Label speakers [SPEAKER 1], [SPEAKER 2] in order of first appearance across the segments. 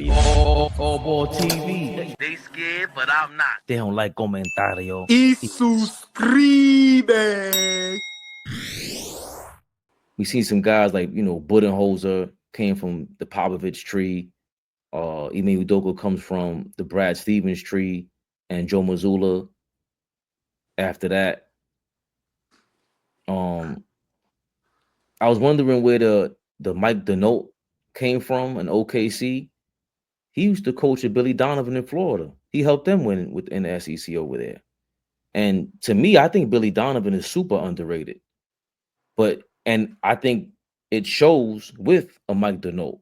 [SPEAKER 1] AllBall TV. They scared, but I'm not. They don't like comentario.
[SPEAKER 2] Y suscribe.
[SPEAKER 1] We seen some guys like, Budenholzer came from the Popovich tree. Ime Udoka comes from the Brad Stevens tree, and Joe Mazzulla after that. I was wondering where the Mike Denault came from in OKC. He used to coach at Billy Donovan in Florida. He helped them win within the SEC over there. And to me, I think Billy Donovan is super underrated. And I think it shows with a Mike Denault.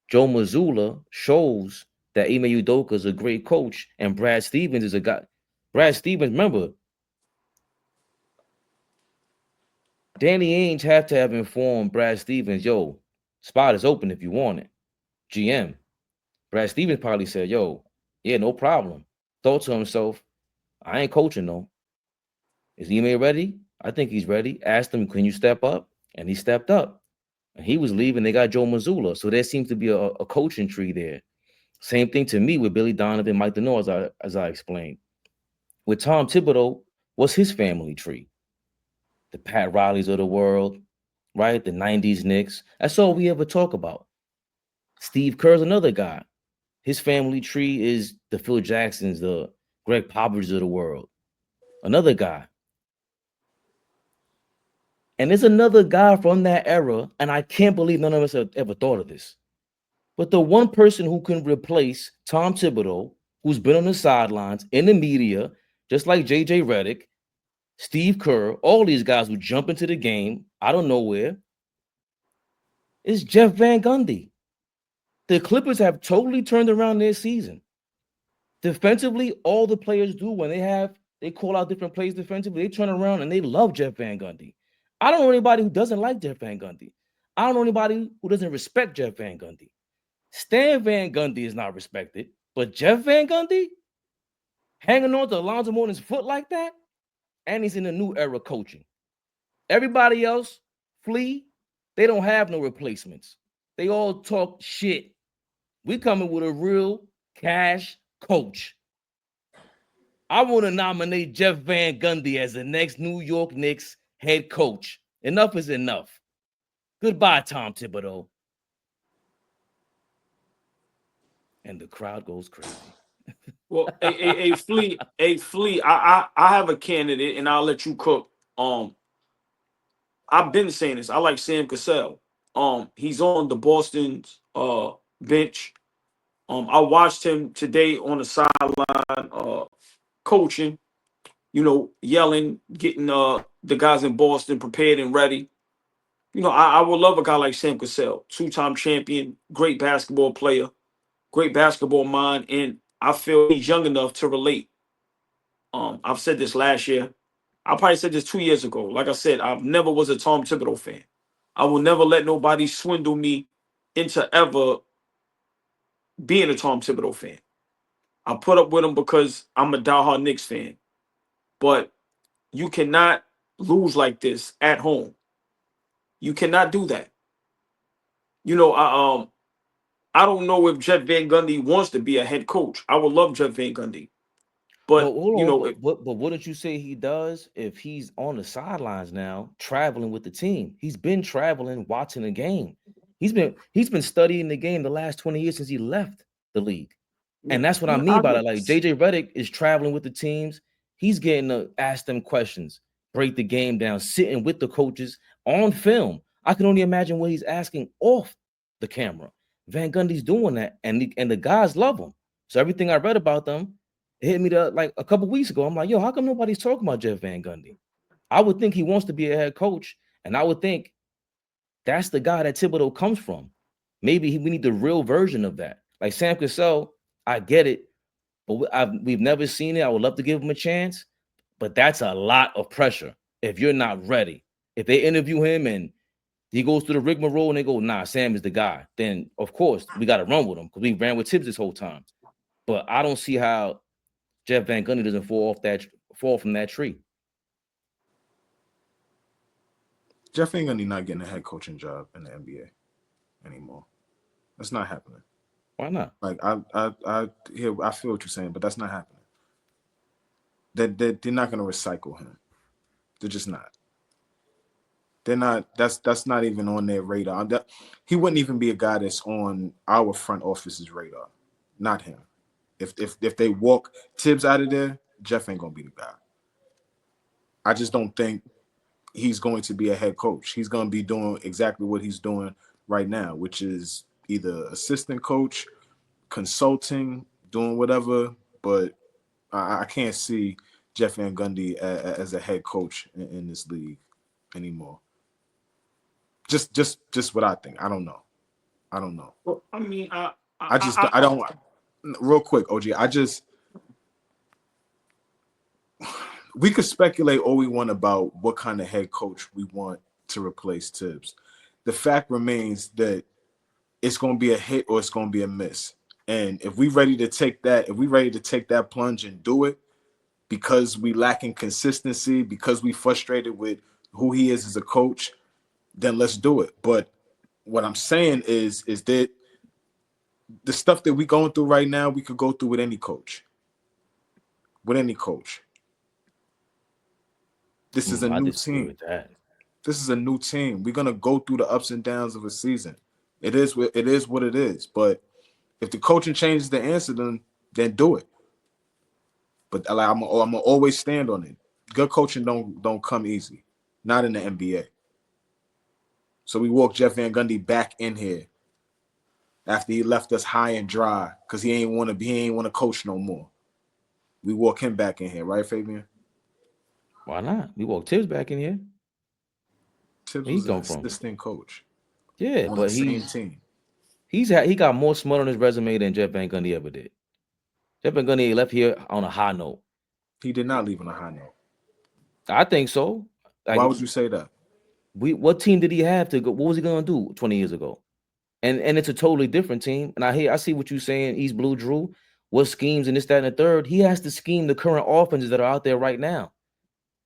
[SPEAKER 1] Joe Mazzulla shows that Ime Udoka is a great coach, and Brad Stevens is a guy. Brad Stevens, remember, Danny Ainge had to have informed Brad Stevens, yo, spot is open if you want it. GM. Brad Stevens probably said, yo, yeah, no problem. Thought to himself, I ain't coaching though. Is Ime ready? I think he's ready. Asked him, can you step up? And he stepped up. And he was leaving. They got Joe Mazzulla. So there seems to be a coaching tree there. Same thing to me with Billy Donovan, Mike Denault, as I explained. With Tom Thibodeau, what's his family tree? The Pat Rileys of the world, right? The 90s Knicks. That's all we ever talk about. Steve Kerr's another guy. His family tree is the Phil Jacksons, the Greg Popovichs of the world. Another guy. And there's another guy from that era, and I can't believe none of us have ever thought of this. But the one person who can replace Tom Thibodeau, who's been on the sidelines, in the media, just like J.J. Redick, Steve Kerr, all these guys who jump into the game out of nowhere, is Jeff Van Gundy. The Clippers have totally turned around their season. Defensively, all the players do when they call out different plays defensively, they turn around and they love Jeff Van Gundy. I don't know anybody who doesn't like Jeff Van Gundy. I don't know anybody who doesn't respect Jeff Van Gundy. Stan Van Gundy is not respected, but Jeff Van Gundy hanging on to Alonzo Mourning's foot like that, and he's in a new era coaching. Everybody else flee. They don't have no replacements. They all talk shit. We coming with a real cash coach. I want to nominate Jeff Van Gundy as the next New York Knicks head coach. Enough is enough. Goodbye, Tom Thibodeau. And the crowd goes crazy.
[SPEAKER 2] Well, a Flea. I have a candidate, and I'll let you cook. I've been saying this. I like Sam Cassell. He's on the Boston's bench. I watched him today on the sideline, coaching. Yelling, getting the guys in Boston prepared and ready. I would love a guy like Sam Cassell, two-time champion, great basketball player, great basketball mind, and I feel he's young enough to relate. I've said this last year. I probably said this 2 years ago. Like I said, I never was a Tom Thibodeau fan. I will never let nobody swindle me into ever being a Tom Thibodeau fan. I put up with him because I'm a diehard Knicks fan. But you cannot lose like this at home. You cannot do that. I don't know if Jeff Van Gundy wants to be a head coach. I would love Jeff Van Gundy. But
[SPEAKER 1] but wouldn't you say he does if he's on the sidelines now, traveling with the team? He's been traveling, watching the game. He's been studying the game the last 20 years since he left the league. And that's what I mean by that. Like J.J. Redick is traveling with the teams. He's getting to ask them questions, break the game down, sitting with the coaches on film. I can only imagine what he's asking off the camera. Van Gundy's doing that, and the guys love him. So everything I read about them, it hit me like a couple weeks ago. I'm like, yo, how come nobody's talking about Jeff Van Gundy? I would think he wants to be a head coach, and I would think that's the guy that Thibodeau comes from. Maybe we need the real version of that. Like Sam Cassell, I get it, but we've never seen it. I would love to give him a chance, but that's a lot of pressure if you're not ready. If they interview him and he goes through the rigmarole and they go, nah, Sam is the guy, then of course we got to run with him because we ran with Tibbs this whole time. But I don't see how Jeff Van Gundy doesn't fall from that tree.
[SPEAKER 3] Jeff Van Gundy not getting a head coaching job in the NBA anymore. That's not happening.
[SPEAKER 1] Why not?
[SPEAKER 3] Like I feel what you're saying, but that's not happening. They're not going to recycle him. They're just not. They're not. That's not even on their radar. He wouldn't even be a guy that's on our front office's radar. Not him. If they walk Tibbs out of there, Jeff ain't gonna be the guy. I just don't think he's going to be a head coach. He's going to be doing exactly what he's doing right now, which is either assistant coach, consulting, doing whatever. But I can't see Jeff Van Gundy as a head coach in this league anymore. Just what I think. I don't know.
[SPEAKER 2] Well, I mean,
[SPEAKER 3] I don't. Real quick, OG. We could speculate all we want about what kind of head coach we want to replace Tibbs. The fact remains that it's going to be a hit or it's going to be a miss. And if we're ready to take that plunge and do it because we lacking consistency, because we frustrated with who he is as a coach, then let's do it. But what I'm saying is that the stuff that we're going through right now, we could go through with any coach. With any coach. This is a new team. This is a new team. We're gonna go through the ups and downs of a season. It is what it is. But if the coaching changes the answer, then do it. But I'm gonna always stand on it. Good coaching don't come easy, not in the NBA. So we walk Jeff Van Gundy back in here after he left us high and dry because he ain't want to coach no more. We walk him back in here, right, Fabian?
[SPEAKER 1] Why not? We walk Tibbs back in here.
[SPEAKER 3] Tibbs was an assistant coach.
[SPEAKER 1] Yeah,
[SPEAKER 3] on
[SPEAKER 1] but
[SPEAKER 3] the same team.
[SPEAKER 1] He got more smut on his resume than Jeff Van Gundy ever did. Jeff Van Gundy left here on a high note.
[SPEAKER 3] He did not leave on a high note.
[SPEAKER 1] I think so.
[SPEAKER 3] Like, why would you say that?
[SPEAKER 1] What team did he have to go? What was he going to do 20 years ago? And it's a totally different team. And I see what you're saying, East Blue Drew. What schemes and this, that, and the third. He has to scheme the current offenses that are out there right now.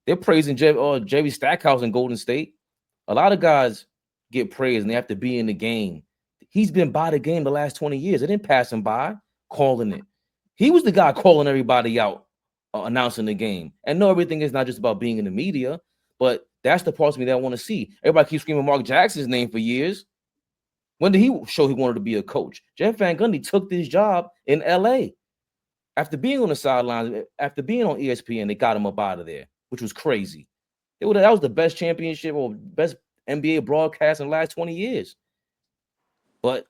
[SPEAKER 1] They're praising Jerry Stackhouse in Golden State. A lot of guys get praised and they have to be in the game. He's been by the game the last 20 years. They didn't pass him by calling it. He was the guy calling everybody out, announcing the game. And no, everything is not just about being in the media, but that's the parts of me that I want to see. Everybody keeps screaming Mark Jackson's name for years. When did he show he wanted to be a coach? Jeff Van Gundy took this job in LA. After being on the sidelines, after being on ESPN, they got him up out of there, which was crazy. That was the best championship or best NBA broadcast in the last 20 years. But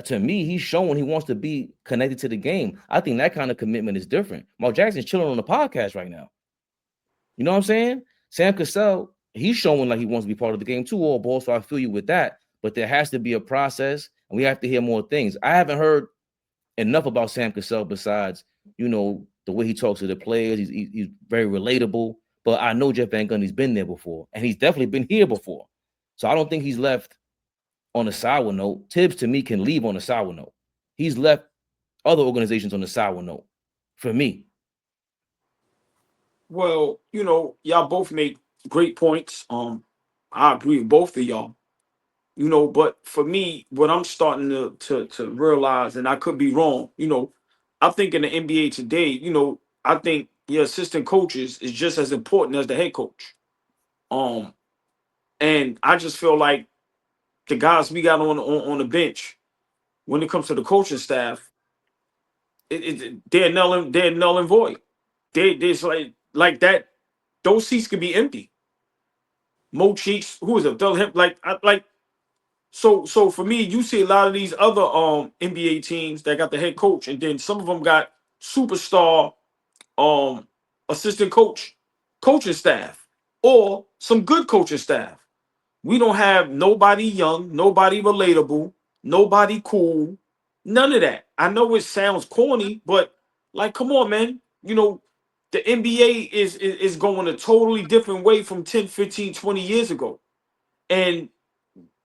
[SPEAKER 1] to me, he's showing he wants to be connected to the game. I think that kind of commitment is different. Mark Jackson's chilling on the podcast right now. You know what I'm saying? Sam Cassell, he's showing like he wants to be part of the game too, AllBall, so I feel you with that. But there has to be a process, and we have to hear more things. I haven't heard enough about Sam Cassell besides, the way he talks to the players. He's very relatable. But I know Jeff Van Gundy's been there before, and he's definitely been here before. So I don't think he's left on a sour note. Tibbs, to me, can leave on a sour note. He's left other organizations on a sour note, for me.
[SPEAKER 2] Well, y'all both make great points. I agree with both of y'all. But for me, what I'm starting to realize, and I could be wrong, I think in the NBA today, I think your assistant coaches is just as important as the head coach. And I just feel like the guys we got on the bench, when it comes to the coaching staff, they're null and void. There's like that. Those seats could be empty. Mo Cheeks, who is it? So for me, you see a lot of these other NBA teams that got the head coach, and then some of them got superstar assistant coaching staff, or some good coaching staff. We don't have nobody young, nobody relatable, nobody cool, none of that. I know it sounds corny, but come on, man. The NBA is going a totally different way from 10, 15, 20 years ago. And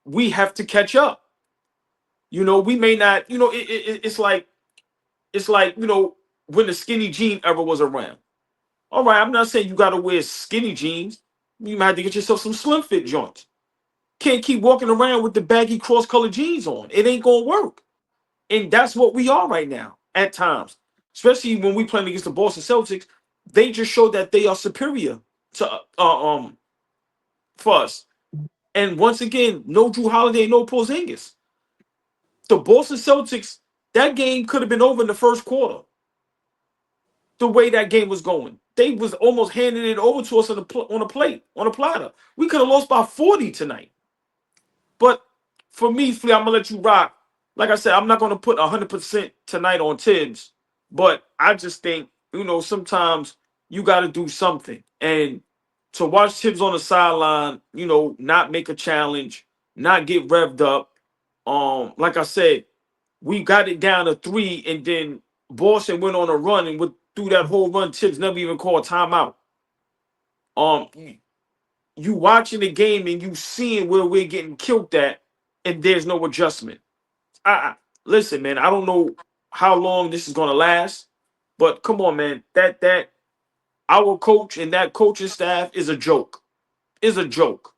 [SPEAKER 2] we have to catch up. We may not, it's like, when the skinny jean era was around. All right, I'm not saying you got to wear skinny jeans. You might have to get yourself some slim fit joints. Can't keep walking around with the baggy cross-colored jeans on. It ain't going to work. And that's what we are right now at times, especially when we playing against the Boston Celtics. They just show that they are superior to for us. And once again, no Drew Holiday, no Porzingis. The Boston Celtics, that game could have been over in the first quarter. The way that game was going, they was almost handing it over to us on a plate, on a platter. We could have lost by 40 tonight. But for me, Flea, I'm gonna let you rock. Like I said, I'm not gonna put 100% tonight on Tibbs, but I just think, sometimes you got to do something. And to watch Tibbs on the sideline, not make a challenge, not get revved up. Like I said, we got it down to 3, and then Boston went on a run, and through that whole run, Tibbs never even called timeout. You watching the game and you seeing where we're getting killed at, and there's no adjustment. Listen, man, I don't know how long this is gonna last, but come on, man. That our coach and that coaching staff is a joke. Is a joke.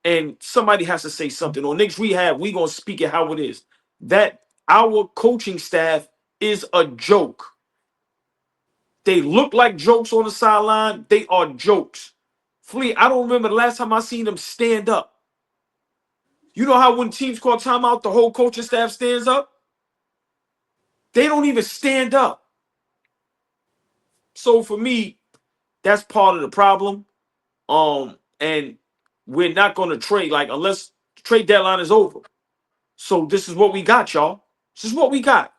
[SPEAKER 2] And somebody has to say something. On Knicks Rehab, we gonna speak it how it is. That our coaching staff is a joke. They look like jokes on the sideline. They are jokes. Flea, I don't remember the last time I seen them stand up. You know how when teams call timeout, the whole coaching staff stands up? They don't even stand up. So for me, that's part of the problem. And we're not going to trade, unless the trade deadline is over. So this is what we got, y'all. This is what we got.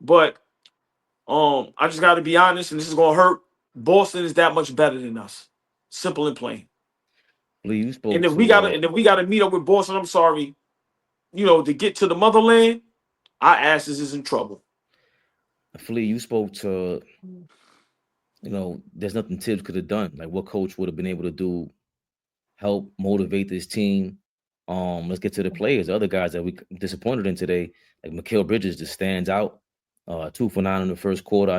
[SPEAKER 2] But I just got to be honest, and this is going to hurt. Boston is that much better than us. Simple and plain.
[SPEAKER 1] Please,
[SPEAKER 2] And if we gotta meet up with Boston, I'm sorry, to get to the motherland, our asses is in trouble.
[SPEAKER 1] Flea, you spoke to, there's nothing Tibbs could have done. Like, what coach would have been able to do, help motivate this team? Let's get to the players. The other guys that we disappointed in today, like Mikal Bridges, just stands out. 2 for 9 in the first quarter.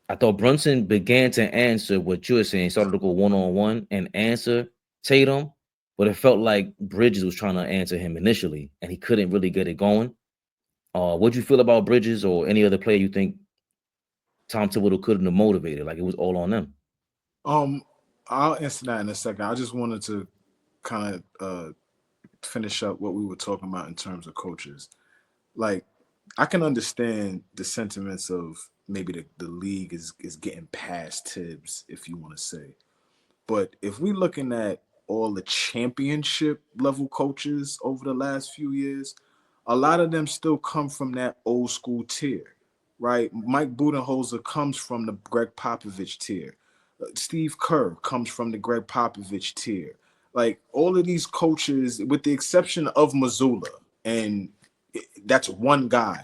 [SPEAKER 1] I thought Brunson began to answer what you were saying, started to go one-on-one and answer Tatum, but it felt like Bridges was trying to answer him initially, and he couldn't really get it going. What'd you feel about Bridges or any other player you think Tom Thibodeau couldn't have motivated? Like, it was all on them.
[SPEAKER 3] I'll answer that in a second. I just wanted to kind of finish up what we were talking about in terms of coaches. Like, I can understand the sentiments of maybe the league is getting past Tibbs, if you want to say. But if we're looking at all the championship level coaches over the last few years, a lot of them still come from that old school tier, right? Mike Budenholzer comes from the Greg Popovich tier. Steve Kerr comes from the Greg Popovich tier. Like, all of these coaches, with the exception of Mazzulla, and that's one guy.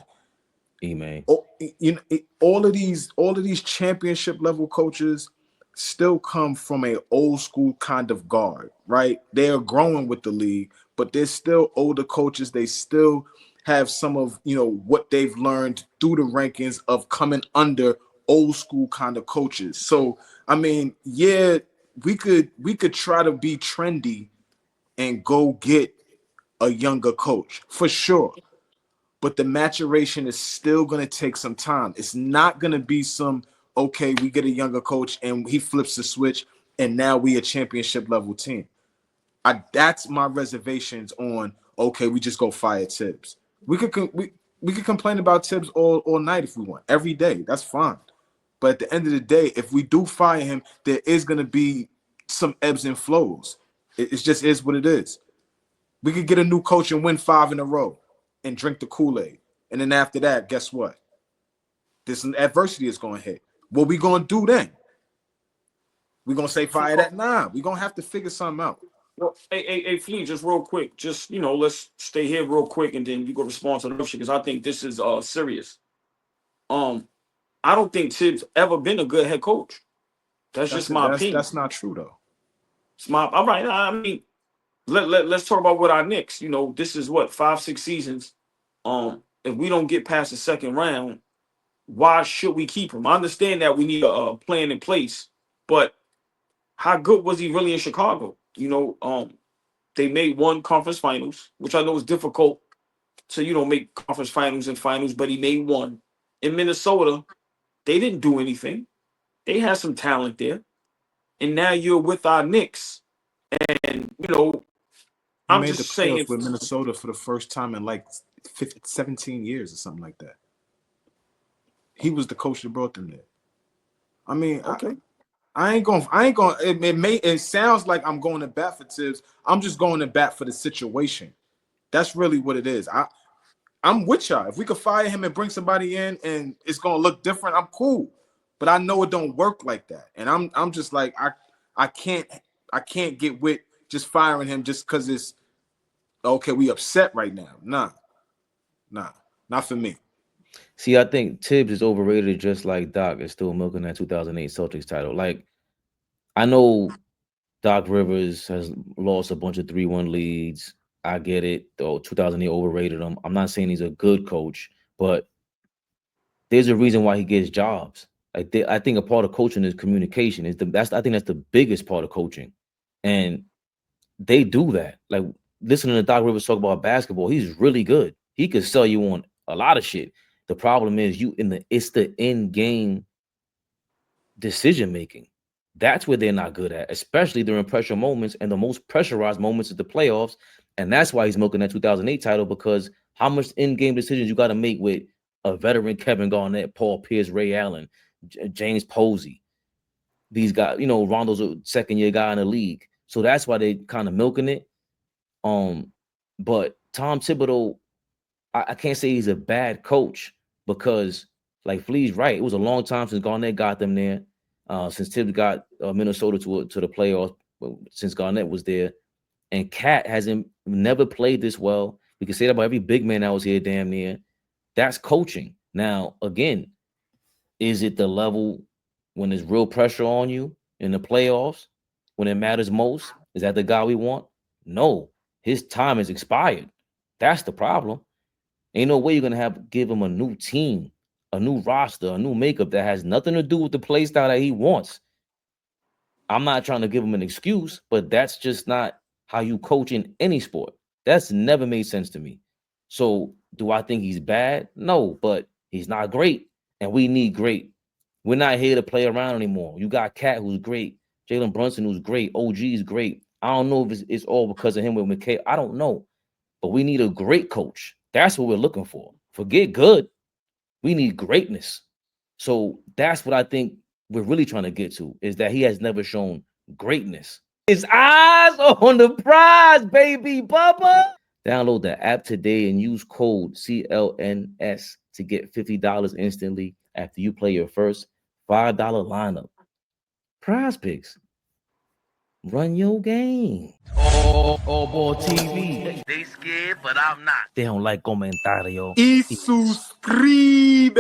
[SPEAKER 3] All of these championship level coaches still come from a old school kind of guard, right? They are growing with the league, but they're still older coaches. They still have some of what they've learned through the rankings of coming under old school kind of coaches. So I mean, yeah, we could try to be trendy and go get a younger coach for sure. But the maturation is still going to take some time. It's not going to be okay, we get a younger coach and he flips the switch and now we a championship level team. That's my reservations on, okay, we just go fire Tibbs. We could complain about Tibbs all night if we want, every day. That's fine. But at the end of the day, if we do fire him, there is going to be some ebbs and flows. It just is what it is. We could get a new coach and win 5 in a row and drink the Kool-Aid. And then after that, guess what? This adversity is going to hit. What we going to do then? We going to say fire that? Nah, we going to have to figure something out.
[SPEAKER 2] Well, hey, Flea, just real quick. Just, let's stay here real quick and then you go respond to the question because I think this is serious. I don't think Tibbs ever been a good head coach. That's just my opinion.
[SPEAKER 3] That's not true, though.
[SPEAKER 2] It's all right. I mean, let's talk about what our Knicks. This is what 5-6 seasons. If we don't get past the second round, why should we keep him? I understand that we need a plan in place, but how good was he really in Chicago? They made one conference finals, which I know is difficult to make conference finals and finals, but he made one. In Minnesota, they didn't do anything. They had some talent there. And now you're with our Knicks. And
[SPEAKER 3] He
[SPEAKER 2] I'm
[SPEAKER 3] made the
[SPEAKER 2] just saying,
[SPEAKER 3] playoffs with Minnesota for the first time in like 17 years or something like that. He was the coach that brought them there. I mean,
[SPEAKER 2] okay.
[SPEAKER 3] I ain't going. It sounds like I'm going to bat for Tibbs. I'm just going to bat for the situation. That's really what it is. I'm with y'all. If we could fire him and bring somebody in and it's gonna look different, I'm cool. But I know it don't work like that. And I'm just like, I can't get with just firing him just because it's okay, we upset right now. Nah, not for me.
[SPEAKER 1] See, I think Tibbs is overrated just like Doc is still milking that 2008 Celtics title. Like, I know Doc Rivers has lost a bunch of 3-1 leads. I get it. Though 2008 overrated him. I'm not saying he's a good coach, but there's a reason why he gets jobs. Like, I think a part of coaching is communication. I think that's the biggest part of coaching, and they do that. Like, listening to Doc Rivers talk about basketball, he's really good. He could sell you on a lot of shit. The problem is it's the end game decision making. That's where they're not good at, especially during pressure moments, and the most pressurized moments of the playoffs. And that's why he's milking that 2008 title, because how much in-game decisions you got to make with a veteran Kevin Garnett, Paul Pierce, Ray Allen, James Posey. These guys, Rondo's a second-year guy in the league. So that's why they kind of milking it. But Tom Thibodeau, I can't say he's a bad coach, because, like Flea's right, it was a long time since Garnett got them there. Since Tibbs got Minnesota to the playoffs, since Garnett was there, and Cat hasn't never played this well. We can say that about every big man that was here, damn near. That's coaching. Now, again, is it the level when there's real pressure on you in the playoffs, when it matters most? Is that the guy we want? No, his time is expired. That's the problem. Ain't no way you're gonna give him a new team, a new roster, a new makeup that has nothing to do with the play style that he wants. I'm not trying to give him an excuse, but that's just not how you coach in any sport. That's never made sense to me. So do I think he's bad? No, but he's not great, and we need great. We're not here to play around anymore. You got Cat, who's great, Jalen Brunson, who's great, OG is great. I don't know if it's all because of him with McKay. I don't know, but we need a great coach. That's what we're looking for. Forget good. We need greatness. So that's what I think we're really trying to get to, is that he has never shown greatness. His eyes on the prize, baby, Bubba. Download the app today and use code CLNS to get $50 instantly after you play your first $5 lineup. Prize picks. Run your game. AllBall TV. They scared, but I'm not. They don't like comentario.
[SPEAKER 3] Y suscribe.